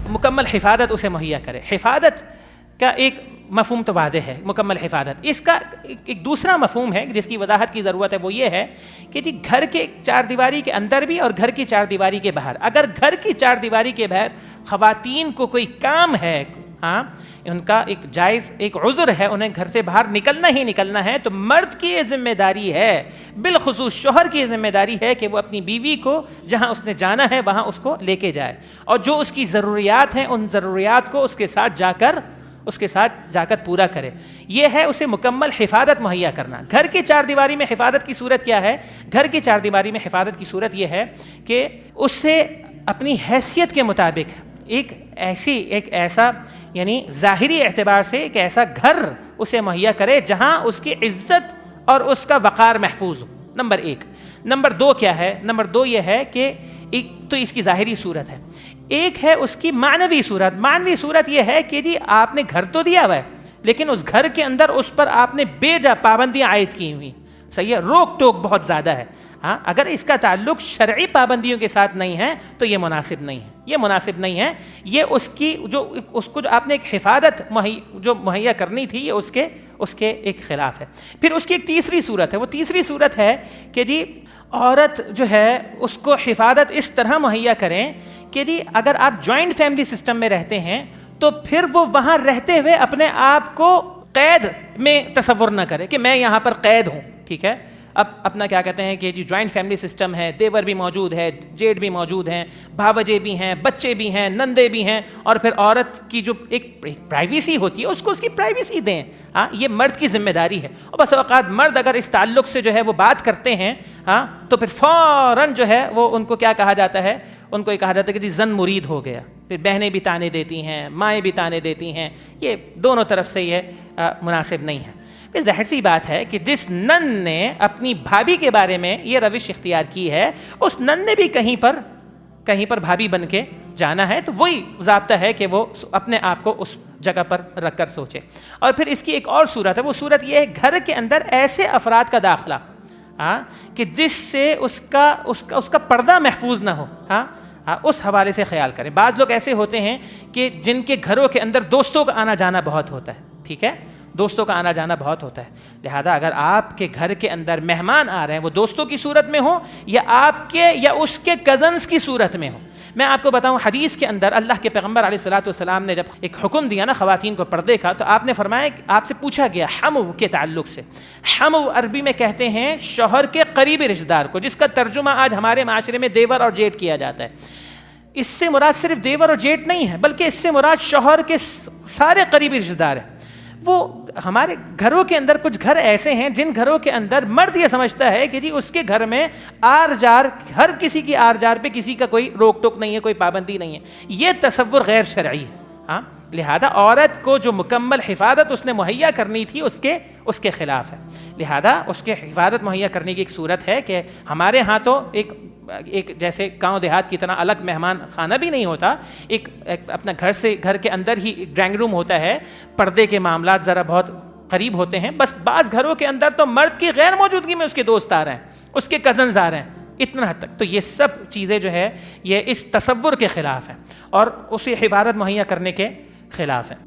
مکمل حفاظت اسے مہیا کرے. حفاظت کا ایک مفہوم تو واضح ہے, مکمل حفاظت. اس کا ایک دوسرا مفہوم ہے جس کی وضاحت کی ضرورت ہے, وہ یہ ہے کہ جی گھر کے چار دیواری کے اندر بھی اور گھر کی چار دیواری کے باہر, اگر گھر کی چار دیواری کے باہر خواتین کو کوئی کام ہے, ہاں ان کا ایک جائز ایک عذر ہے, انہیں گھر سے باہر نکلنا ہی نکلنا ہے, تو مرد کی یہ ذمہ داری ہے, بالخصوص شوہر کی ذمہ داری ہے کہ وہ اپنی بیوی کو جہاں اس نے جانا ہے وہاں اس کو لے کے جائے, اور جو اس کی ضروریات ہیں ان ضروریات کو اس کے ساتھ جا کر پورا کرے. یہ ہے اسے مکمل حفاظت مہیا کرنا. گھر کی چار دیواری میں حفاظت کی صورت کیا ہے؟ گھر کی چار دیواری میں حفاظت کی صورت یہ ہے کہ اس سے اپنی حیثیت کے مطابق ایک ایسا یعنی ظاہری اعتبار سے ایک ایسا گھر اسے مہیا کرے جہاں اس کی عزت اور اس کا وقار محفوظ ہو. نمبر ایک. نمبر دو کیا ہے؟ نمبر دو یہ ہے کہ ایک تو اس کی ظاہری صورت ہے, ایک ہے اس کی معنوی صورت. معنوی صورت یہ ہے کہ جی آپ نے گھر تو دیا ہوا ہے, لیکن اس گھر کے اندر اس پر آپ نے بے جا پابندیاں عائد کی ہوئی, صحیح ہے, روک ٹوک بہت زیادہ ہے. ہاں اگر اس کا تعلق شرعی پابندیوں کے ساتھ نہیں ہے تو یہ مناسب نہیں ہے, یہ مناسب نہیں ہے. یہ اس کو جو آپ نے ایک حفاظت جو مہیا کرنی تھی, یہ اس کے ایک خلاف ہے. پھر اس کی ایک تیسری صورت ہے, وہ تیسری صورت ہے کہ جی عورت جو ہے اس کو حفاظت اس طرح مہیا کریں کہ جی اگر آپ جوائنٹ فیملی سسٹم میں رہتے ہیں تو پھر وہ وہاں رہتے ہوئے اپنے آپ کو قید میں تصور نہ کرے کہ میں یہاں پر قید ہوں. ٹھیک ہے, اب اپنا کیا کہتے ہیں کہ جو جوائنٹ فیملی سسٹم ہے, دیور بھی موجود ہے, جیٹ بھی موجود ہیں, بھاوجے بھی ہیں, بچے بھی ہیں, نندے بھی ہیں, اور پھر عورت کی جو ایک پرائیویسی ہوتی ہے اس کو اس کی پرائیویسی دیں. ہاں یہ مرد کی ذمہ داری ہے. اور بس اوقات مرد اگر اس تعلق سے جو ہے وہ بات کرتے ہیں, ہاں تو پھر فوراً جو ہے وہ ان کو کیا کہا جاتا ہے, ان کو یہ کہا جاتا ہے کہ جی زن مرید ہو گیا. پھر بہنیں بھی تانے دیتی ہیں, مائیں بھی تانے دیتی ہیں. یہ دونوں طرف سے یہ مناسب نہیں ہے. ظاہر سی بات ہے کہ جس نن نے اپنی بھابھی کے بارے میں یہ روش اختیار کی ہے, اس نن نے بھی کہیں پر بھابھی بن کے جانا ہے, تو وہی ضابطہ ہے کہ وہ اپنے آپ کو اس جگہ پر رکھ کر سوچے. اور پھر اس کی ایک اور صورت ہے, وہ صورت یہ ہے گھر کے اندر ایسے افراد کا داخلہ کہ جس سے اس کا پردہ محفوظ نہ ہو. اس حوالے سے خیال کریں. بعض لوگ ایسے ہوتے ہیں کہ جن کے گھروں کے اندر دوستوں کا آنا جانا بہت ہوتا ہے. ٹھیک ہے, دوستوں کا آنا جانا بہت ہوتا ہے. لہذا اگر آپ کے گھر کے اندر مہمان آ رہے ہیں, وہ دوستوں کی صورت میں ہو یا آپ کے یا اس کے کزنز کی صورت میں ہو. میں آپ کو بتاؤں, حدیث کے اندر اللہ کے پیغمبر علیہ الصلوۃ والسلام نے جب ایک حکم دیا نا خواتین کو پردے کا, تو آپ نے فرمایا, آپ سے پوچھا گیا حمو کے تعلق سے. حمو عربی میں کہتے ہیں شوہر کے قریبی رشتہ دار کو, جس کا ترجمہ آج ہمارے معاشرے میں دیور اور جیٹ کیا جاتا ہے. اس سے مراد صرف دیور اور جیٹ نہیں ہے, بلکہ اس سے مراد شوہر کے سارے قریبی رشتہ دار ہیں. وہ ہمارے گھروں کے اندر کچھ گھر ایسے ہیں جن گھروں کے اندر مرد یہ سمجھتا ہے کہ جی اس کے گھر میں آر جار, ہر کسی کی آر جار پہ کسی کا کوئی روک ٹوک نہیں ہے, کوئی پابندی نہیں ہے. یہ تصور غیر شرعی ہے. ہاں لہذا عورت کو جو مکمل حفاظت اس نے مہیا کرنی تھی اس کے خلاف ہے. لہذا اس کے حفاظت مہیا کرنے کی ایک صورت ہے کہ ہمارے ہاں تو ایک جیسے گاؤں دیہات کی طرح الگ مہمان خانہ بھی نہیں ہوتا, ایک اپنا گھر کے اندر ہی ڈرائنگ روم ہوتا ہے. پردے کے معاملات ذرا بہت قریب ہوتے ہیں. بس بعض گھروں کے اندر تو مرد کی غیر موجودگی میں اس کے دوست آ رہے ہیں, اس کے کزنز آ رہے ہیں, اتنا حد تک. تو یہ سب چیزیں جو ہے یہ اس تصور کے خلاف ہیں اور اسے حفاظت مہیا کرنے کے خلاف ہیں.